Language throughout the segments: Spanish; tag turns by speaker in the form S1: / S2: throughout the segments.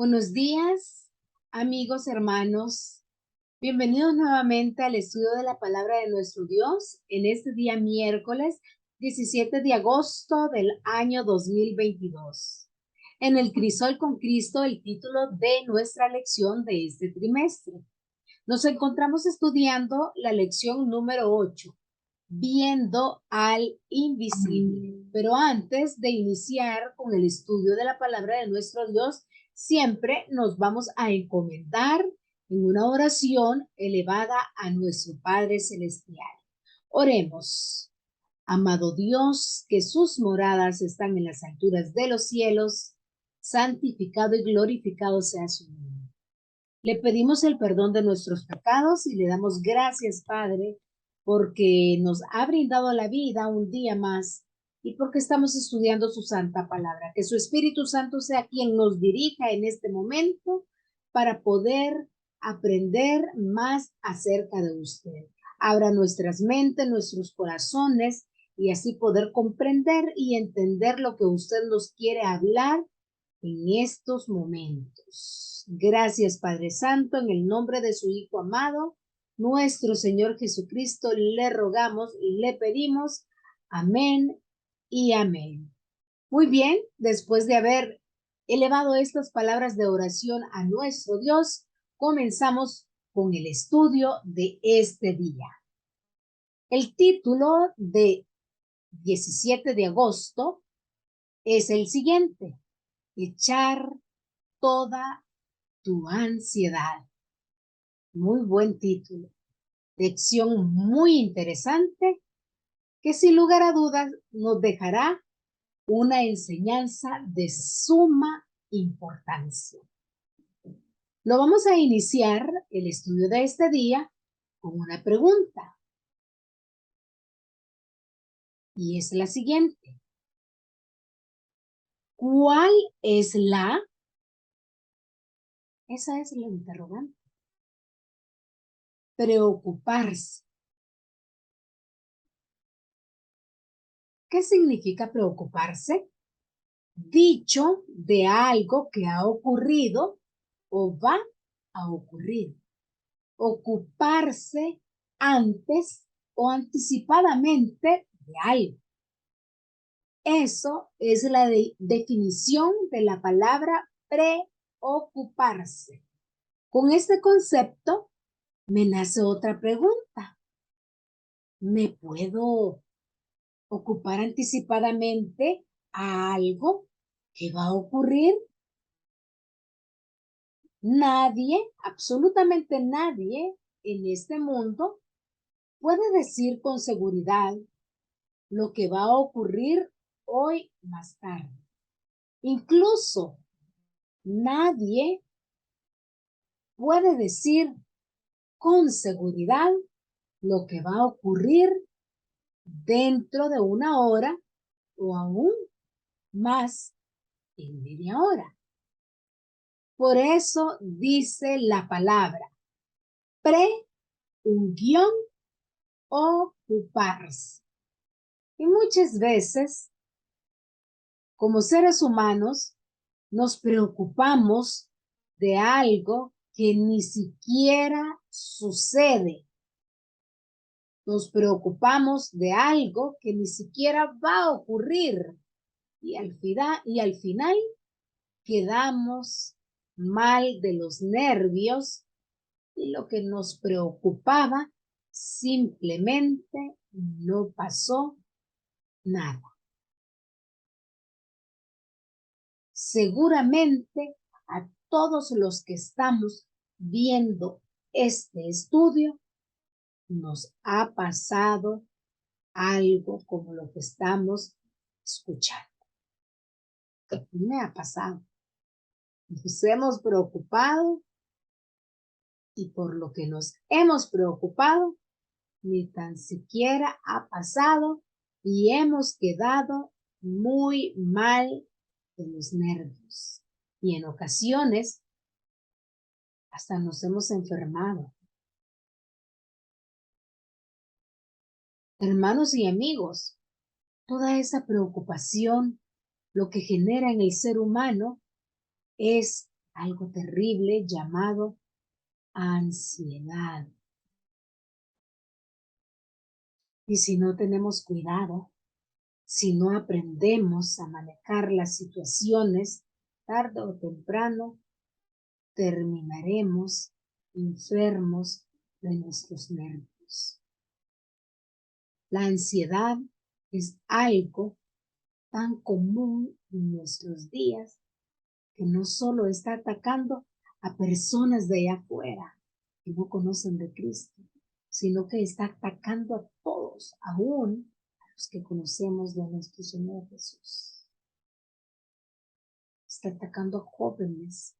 S1: Buenos días, amigos, hermanos. Bienvenidos nuevamente al estudio de la palabra de nuestro Dios en este día miércoles 17 de agosto del año 2022. En el Crisol con Cristo, el título de nuestra lección de este trimestre. Nos encontramos estudiando la lección número 8, viendo al invisible. Pero antes de iniciar con el estudio de la palabra de nuestro Dios, siempre nos vamos a encomendar en una oración elevada a nuestro Padre Celestial. Oremos. Amado Dios, que sus moradas están en las alturas de los cielos, santificado y glorificado sea su nombre. Le pedimos el perdón de nuestros pecados y le damos gracias, Padre, porque nos ha brindado la vida un día más y porque estamos estudiando su santa palabra. Que su Espíritu Santo sea quien nos dirija en este momento para poder aprender más acerca de usted. Abra nuestras mentes, nuestros corazones y así poder comprender y entender lo que usted nos quiere hablar en estos momentos. Gracias, Padre Santo, en el nombre de su Hijo amado, nuestro Señor Jesucristo, le rogamos y le pedimos. Amén y amén. Muy bien, después de haber elevado estas palabras de oración a nuestro Dios, comenzamos con el estudio de este día. El título de 17 de agosto es el siguiente: echar toda tu ansiedad. Muy buen título. Lección muy interesante que sin lugar a dudas nos dejará una enseñanza de suma importancia. Lo vamos a iniciar el estudio de este día con una pregunta. Y es la siguiente. ¿Cuál es la? Esa es la interrogante. Preocuparse. ¿Qué significa preocuparse? Dicho de algo que ha ocurrido o va a ocurrir. Ocuparse antes o anticipadamente de algo. Eso es la definición de la palabra preocuparse. Con este concepto me nace otra pregunta. ¿Me puedo ocupar anticipadamente a algo que va a ocurrir? Nadie, absolutamente nadie en este mundo puede decir con seguridad lo que va a ocurrir hoy más tarde. Incluso nadie puede decir con seguridad lo que va a ocurrir dentro de una hora o aún más en media hora. Por eso dice la palabra ocuparse. Y muchas veces, como seres humanos, nos preocupamos de algo que ni siquiera sucede. Nos preocupamos de algo que ni siquiera va a ocurrir. Y al final quedamos mal de los nervios y lo que nos preocupaba simplemente no pasó nada. Seguramente a todos los que estamos viendo este estudio nos ha pasado algo como lo que estamos escuchando. Me ha pasado. Nos hemos preocupado y por lo que nos hemos preocupado, ni tan siquiera ha pasado y hemos quedado muy mal de los nervios. Y en ocasiones hasta nos hemos enfermado. Hermanos y amigos, toda esa preocupación lo que genera en el ser humano es algo terrible llamado ansiedad. Y si no tenemos cuidado, si no aprendemos a manejar las situaciones, tarde o temprano terminaremos enfermos de nuestros nervios. La ansiedad es algo tan común en nuestros días que no solo está atacando a personas de allá afuera que no conocen de Cristo, sino que está atacando a todos, aún a los que conocemos de nuestro Señor Jesús. Está atacando a jóvenes,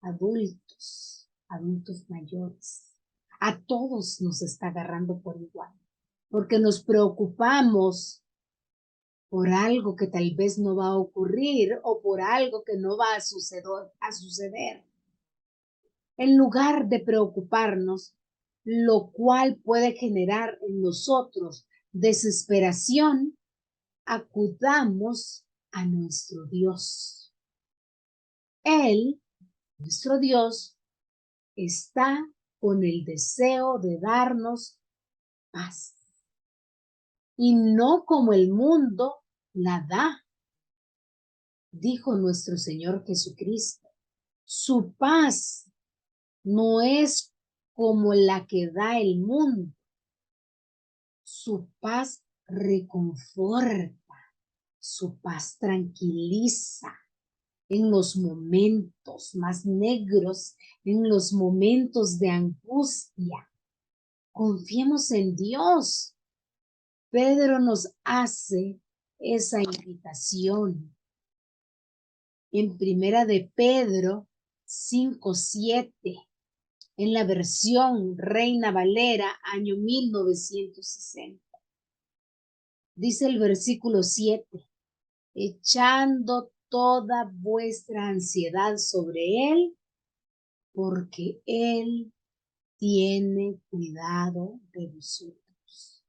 S1: adultos, adultos mayores. A todos nos está agarrando por igual, porque nos preocupamos por algo que tal vez no va a ocurrir o por algo que no va a suceder. En lugar de preocuparnos, lo cual puede generar en nosotros desesperación, acudamos a nuestro Dios. Él, nuestro Dios, está con el deseo de darnos paz. Y no como el mundo la da, dijo nuestro Señor Jesucristo. Su paz no es como la que da el mundo. Su paz reconforta, su paz tranquiliza en los momentos más negros, en los momentos de angustia. Confiemos en Dios. Pedro nos hace esa invitación. En Primera de Pedro 5:7, en la versión Reina Valera, año 1960. Dice el versículo 7, echando toda vuestra ansiedad sobre Él, porque Él tiene cuidado de vosotros.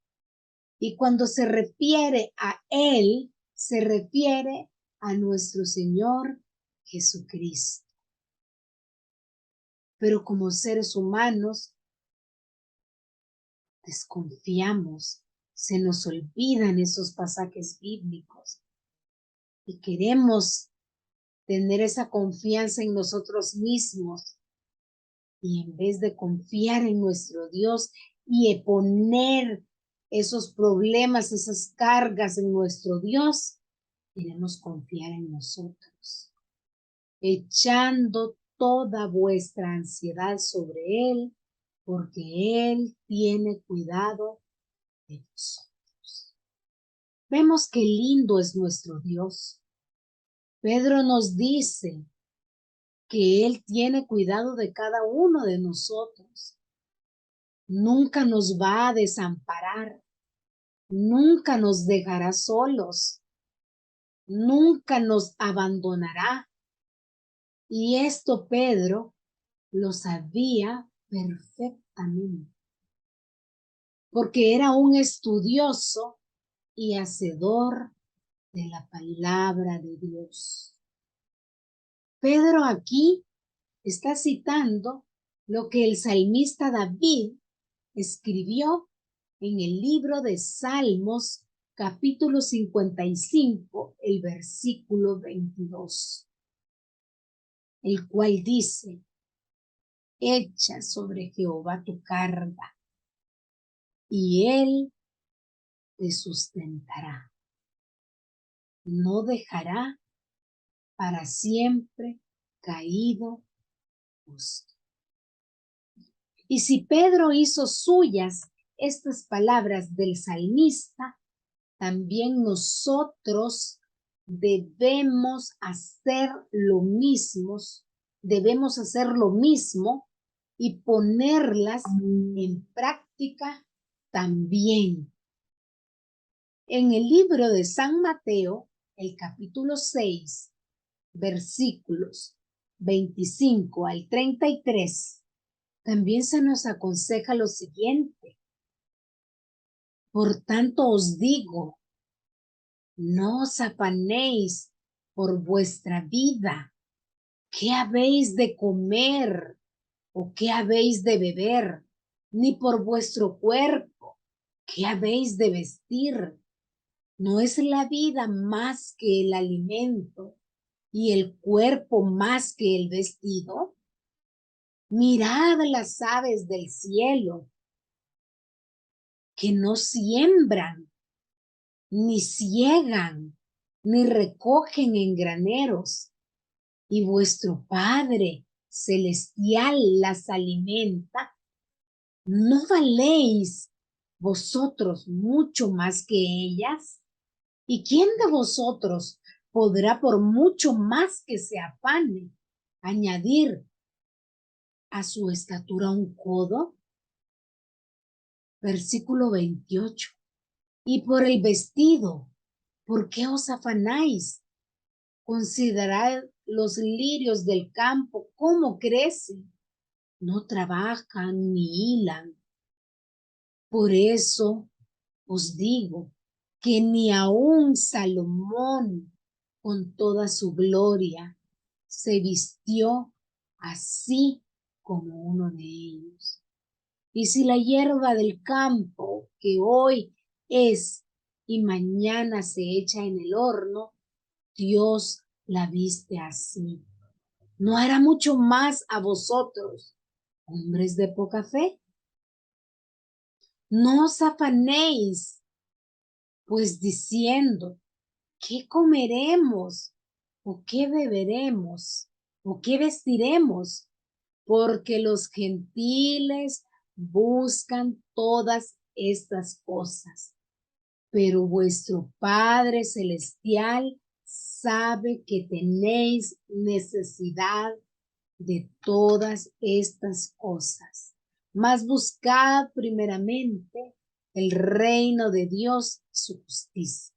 S1: Y cuando se refiere a Él, se refiere a nuestro Señor Jesucristo. Pero como seres humanos, desconfiamos, se nos olvidan esos pasajes bíblicos y queremos tener esa confianza en nosotros mismos. Y en vez de confiar en nuestro Dios y poner esos problemas, esas cargas en nuestro Dios, queremos confiar en nosotros, echando toda vuestra ansiedad sobre Él, porque Él tiene cuidado de nosotros. Vemos qué lindo es nuestro Dios. Pedro nos dice que Él tiene cuidado de cada uno de nosotros. Nunca nos va a desamparar, nunca nos dejará solos, nunca nos abandonará. Y esto Pedro lo sabía perfectamente, porque era un estudioso y hacedor de la palabra de Dios. Pedro aquí está citando lo que el salmista David escribió en el libro de Salmos, capítulo 55, el versículo 22, el cual dice, echa sobre Jehová tu carga, y él te sustentará. No dejará para siempre caído justo. Y si Pedro hizo suyas estas palabras del salmista, también nosotros debemos hacer lo mismo, y ponerlas en práctica también. En el libro de San Mateo, el capítulo 6, versículos 25 al 33, también se nos aconseja lo siguiente. Por tanto os digo, no os afanéis por vuestra vida, qué habéis de comer o qué habéis de beber, ni por vuestro cuerpo, qué habéis de vestir. ¿No es la vida más que el alimento y el cuerpo más que el vestido? Mirad las aves del cielo, que no siembran, ni ciegan, ni recogen en graneros, y vuestro Padre celestial las alimenta. ¿No valéis vosotros mucho más que ellas? ¿Y quién de vosotros podrá, por mucho más que se afane, añadir a su estatura un codo? Versículo 28. Y por el vestido, ¿por qué os afanáis? Considerad los lirios del campo, cómo crecen. No trabajan ni hilan. Por eso os digo que ni aun Salomón, con toda su gloria, se vistió así como uno de ellos. Y si la hierba del campo, que hoy es y mañana se echa en el horno, Dios la viste así, ¿no hará mucho más a vosotros, hombres de poca fe? No os afanéis, pues diciendo, ¿qué comeremos? ¿O qué beberemos? ¿O qué vestiremos? Porque los gentiles buscan todas estas cosas. Pero vuestro Padre Celestial sabe que tenéis necesidad de todas estas cosas. Mas buscad primeramente el reino de Dios y su justicia.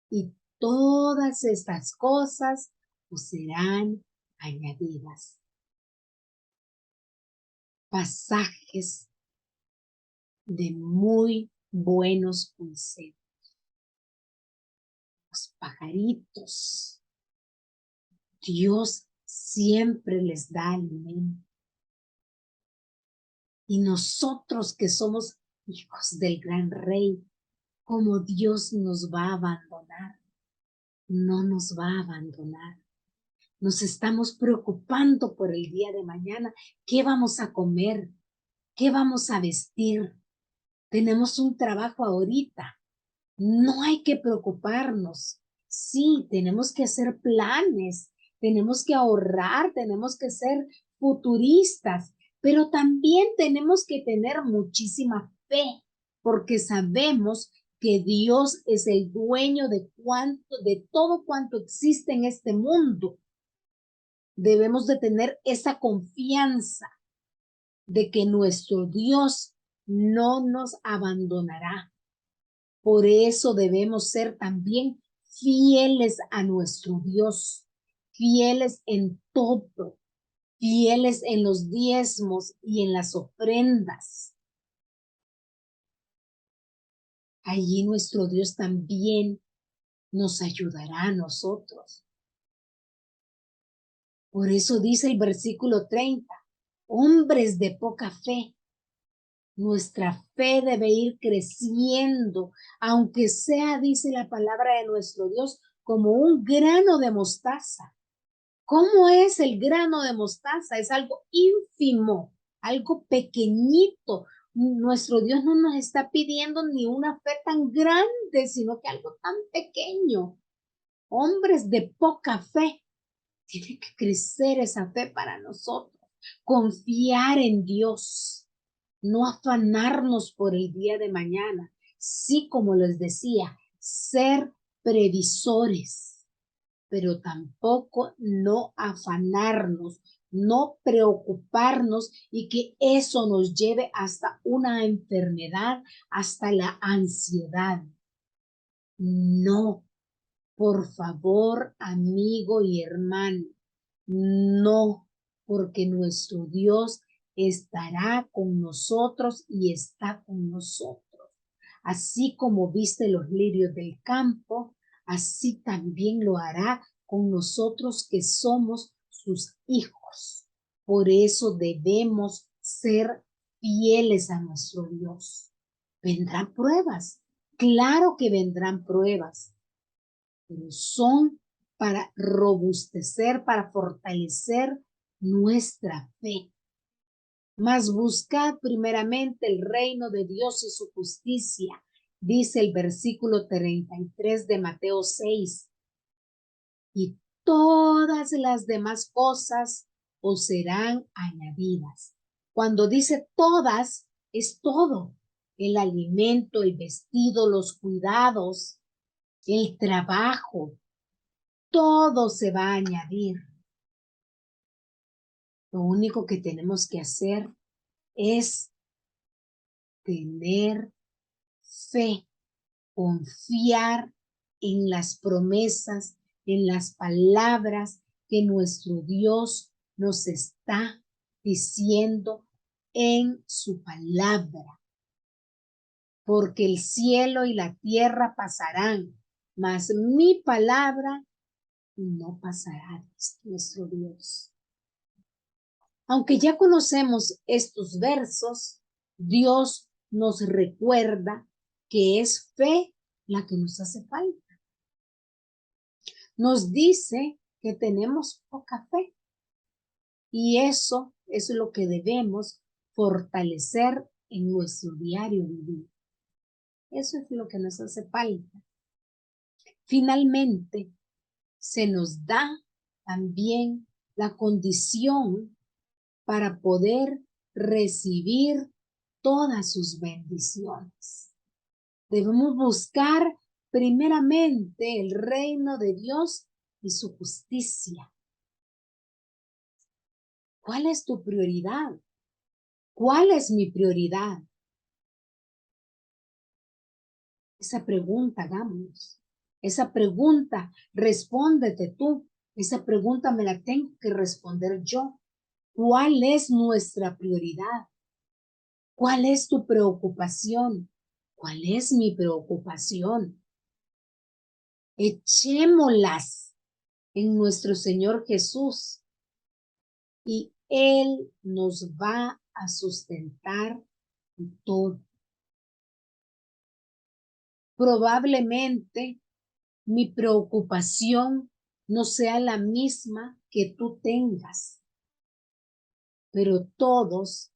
S1: Y todas estas cosas os serán añadidas. Pasajes de muy buenos consejos. Los pajaritos, Dios siempre les da alimento. Y nosotros que somos hijos del gran rey, ¿cómo Dios nos va a abandonar? No nos va a abandonar. Nos estamos preocupando por el día de mañana. ¿Qué vamos a comer? ¿Qué vamos a vestir? Tenemos un trabajo ahorita. No hay que preocuparnos. Sí, tenemos que hacer planes, tenemos que ahorrar, tenemos que ser futuristas, pero también tenemos que tener muchísima fe, porque sabemos que Dios es el dueño de todo cuanto existe en este mundo. Debemos de tener esa confianza de que nuestro Dios no nos abandonará. Por eso debemos ser también fieles a nuestro Dios, fieles en todo, fieles en los diezmos y en las ofrendas. Allí nuestro Dios también nos ayudará a nosotros. Por eso dice el versículo 30, hombres de poca fe. Nuestra fe debe ir creciendo, aunque sea, dice la palabra de nuestro Dios, como un grano de mostaza. ¿Cómo es el grano de mostaza? Es algo ínfimo, algo pequeñito. Nuestro Dios no nos está pidiendo ni una fe tan grande, sino que algo tan pequeño. Hombres de poca fe. Tiene que crecer esa fe para nosotros. Confiar en Dios. No afanarnos por el día de mañana. Sí, como les decía, ser previsores, pero tampoco no afanarnos, no preocuparnos y que eso nos lleve hasta una enfermedad, hasta la ansiedad. No, por favor, amigo y hermano, no, porque nuestro Dios estará con nosotros y está con nosotros. Así como viste los lirios del campo, así también lo hará con nosotros que somos sus hijos. Por eso debemos ser fieles a nuestro Dios. Vendrán pruebas, claro que vendrán pruebas, pero son para robustecer, para fortalecer nuestra fe. Mas buscad primeramente el reino de Dios y su justicia, dice el versículo 33 de Mateo 6. Y todas las demás cosas os serán añadidas. Cuando dice todas, es todo. El alimento, el vestido, los cuidados, el trabajo, todo se va a añadir. Lo único que tenemos que hacer es tener fe, confiar en las promesas, en las palabras que nuestro Dios nos está diciendo en su palabra. Porque el cielo y la tierra pasarán, mas mi palabra no pasará, dice nuestro Dios. Aunque ya conocemos estos versos, Dios nos recuerda que es fe la que nos hace falta. Nos dice que tenemos poca fe y eso es lo que debemos fortalecer en nuestro diario vivir. Eso es lo que nos hace falta. Finalmente, se nos da también la condición para poder recibir todas sus bendiciones. Debemos buscar primeramente el reino de Dios y su justicia. ¿Cuál es tu prioridad? ¿Cuál es mi prioridad? Esa pregunta hagámonos. Esa pregunta respóndete tú. Esa pregunta me la tengo que responder yo. ¿Cuál es nuestra prioridad? ¿Cuál es tu preocupación? ¿Cuál es mi preocupación? Echémoslas en nuestro Señor Jesús y Él nos va a sustentar todo. Probablemente mi preocupación no sea la misma que tú tengas, pero todos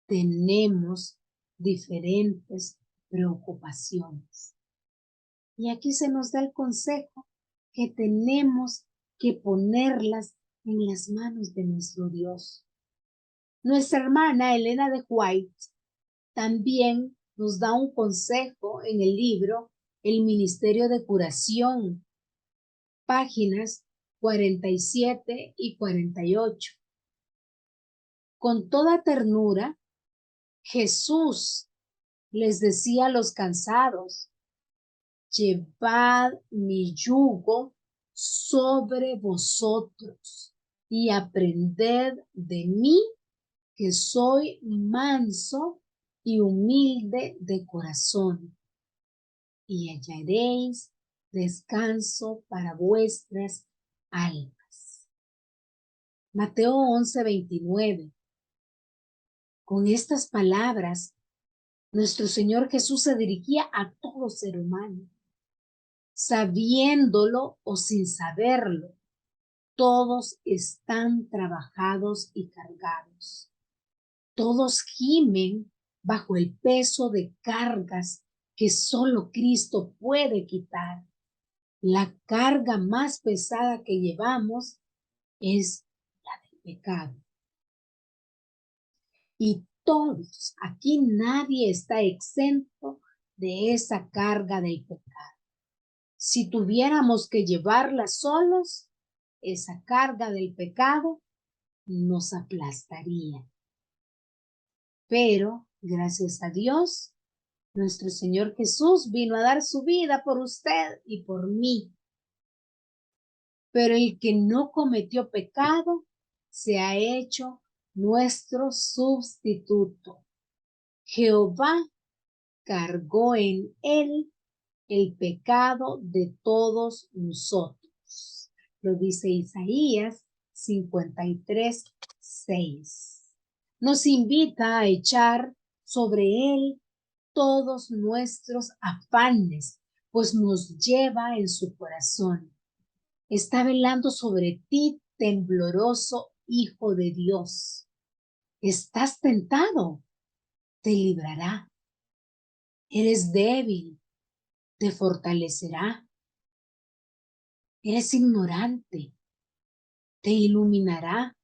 S1: tenemos diferentes preocupaciones. Y aquí se nos da el consejo que tenemos que ponerlas en las manos de nuestro Dios. Nuestra hermana Elena de White también nos da un consejo en el libro El Ministerio de Curación, páginas 47 y 48. Con toda ternura, Jesús les decía a los cansados: llevad mi yugo sobre vosotros y aprended de mí, que soy manso y humilde de corazón, y hallaréis descanso para vuestras almas. Mateo 11:29. Con estas palabras, nuestro Señor Jesús se dirigía a todo ser humano. Sabiéndolo o sin saberlo, todos están trabajados y cargados. Todos gimen bajo el peso de cargas que solo Cristo puede quitar. La carga más pesada que llevamos es la del pecado. Y todos, aquí nadie está exento de esa carga del pecado. Si tuviéramos que llevarla solos, esa carga del pecado nos aplastaría. Pero, gracias a Dios, nuestro Señor Jesús vino a dar su vida por usted y por mí. Pero el que no cometió pecado se ha hecho nuestro sustituto. Jehová cargó en él el pecado de todos nosotros. Lo dice Isaías 53:6. Nos invita a echar sobre Él todos nuestros afanes, pues nos lleva en su corazón. Está velando sobre ti, tembloroso Hijo de Dios. Estás tentado, te librará. Eres débil, te fortalecerá. Eres ignorante, te iluminará.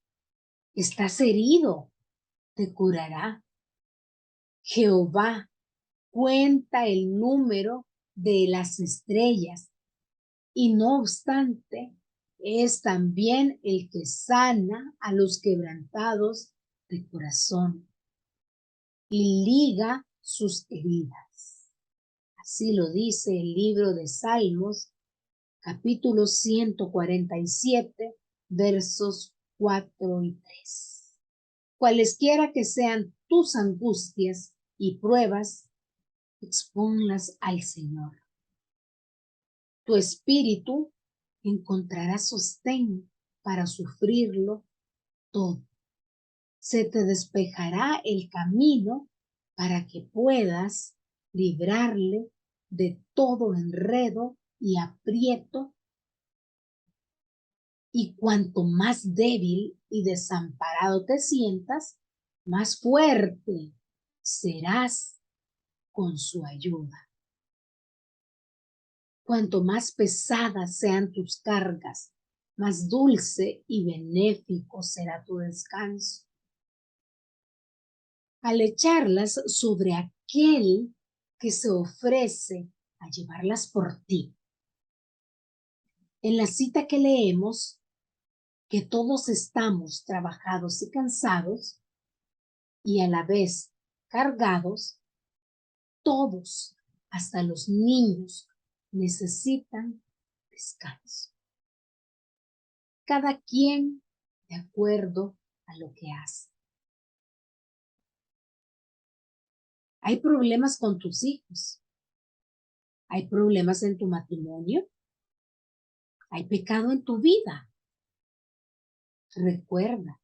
S1: Estás herido, te curará. Jehová cuenta el número de las estrellas y no obstante es también el que sana a los quebrantados de corazón y liga sus heridas. Así lo dice el libro de Salmos, capítulo 147, versos 4 y 3. Cualesquiera que sean tus angustias y pruebas, expónlas al Señor. Tu espíritu encontrará sostén para sufrirlo todo. Se te despejará el camino para que puedas librarle de todo enredo y aprieto. Y cuanto más débil y desamparado te sientas, más fuerte serás con su ayuda. Cuanto más pesadas sean tus cargas, más dulce y benéfico será tu descanso. Al echarlas sobre aquel que se ofrece a llevarlas por ti. En la cita que leemos, que todos estamos trabajados y cansados y a la vez cargados, todos, hasta los niños, necesitan descanso. Cada quien de acuerdo a lo que hace. Hay problemas con tus hijos. Hay problemas en tu matrimonio. Hay pecado en tu vida. Recuerda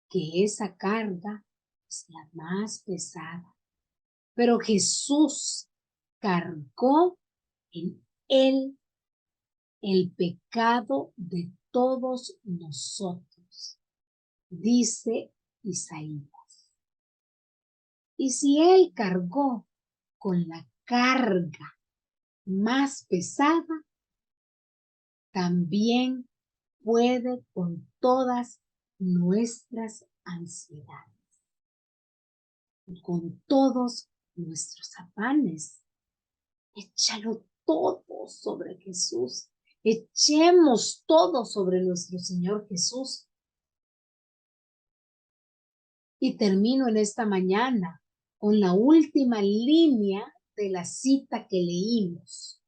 S1: que esa carga es la más pesada. Pero Jesús cargó en él el pecado de todos nosotros, dice Isaías. Y si él cargó con la carga más pesada, también puede con todas nuestras ansiedades, con todos nuestros afanes. Échalo todo sobre Jesús. Echemos todo sobre nuestro Señor Jesús. Y termino en esta mañana con la última línea de la cita que leímos.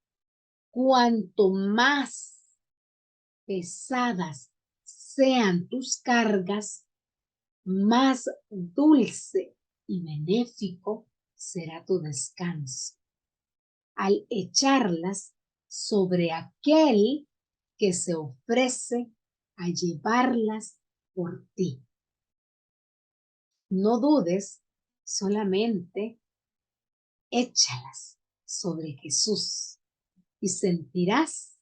S1: Cuanto más pesadas sean tus cargas, más dulce y benéfico será tu descanso al echarlas sobre aquel que se ofrece a llevarlas por ti. No dudes, solamente échalas sobre Jesús y sentirás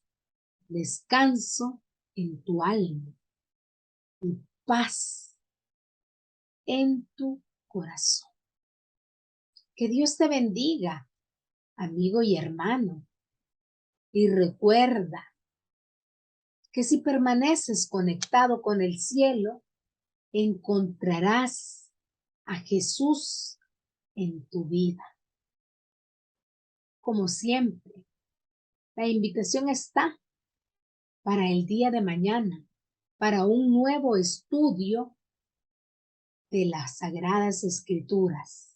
S1: descanso en tu alma y paz en tu corazón. Que Dios te bendiga, amigo y hermano. Y recuerda que si permaneces conectado con el cielo, encontrarás a Jesús en tu vida. Como siempre, la invitación está para el día de mañana, para un nuevo estudio de las Sagradas Escrituras.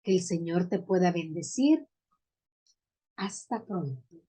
S1: Que el Señor te pueda bendecir. Hasta pronto.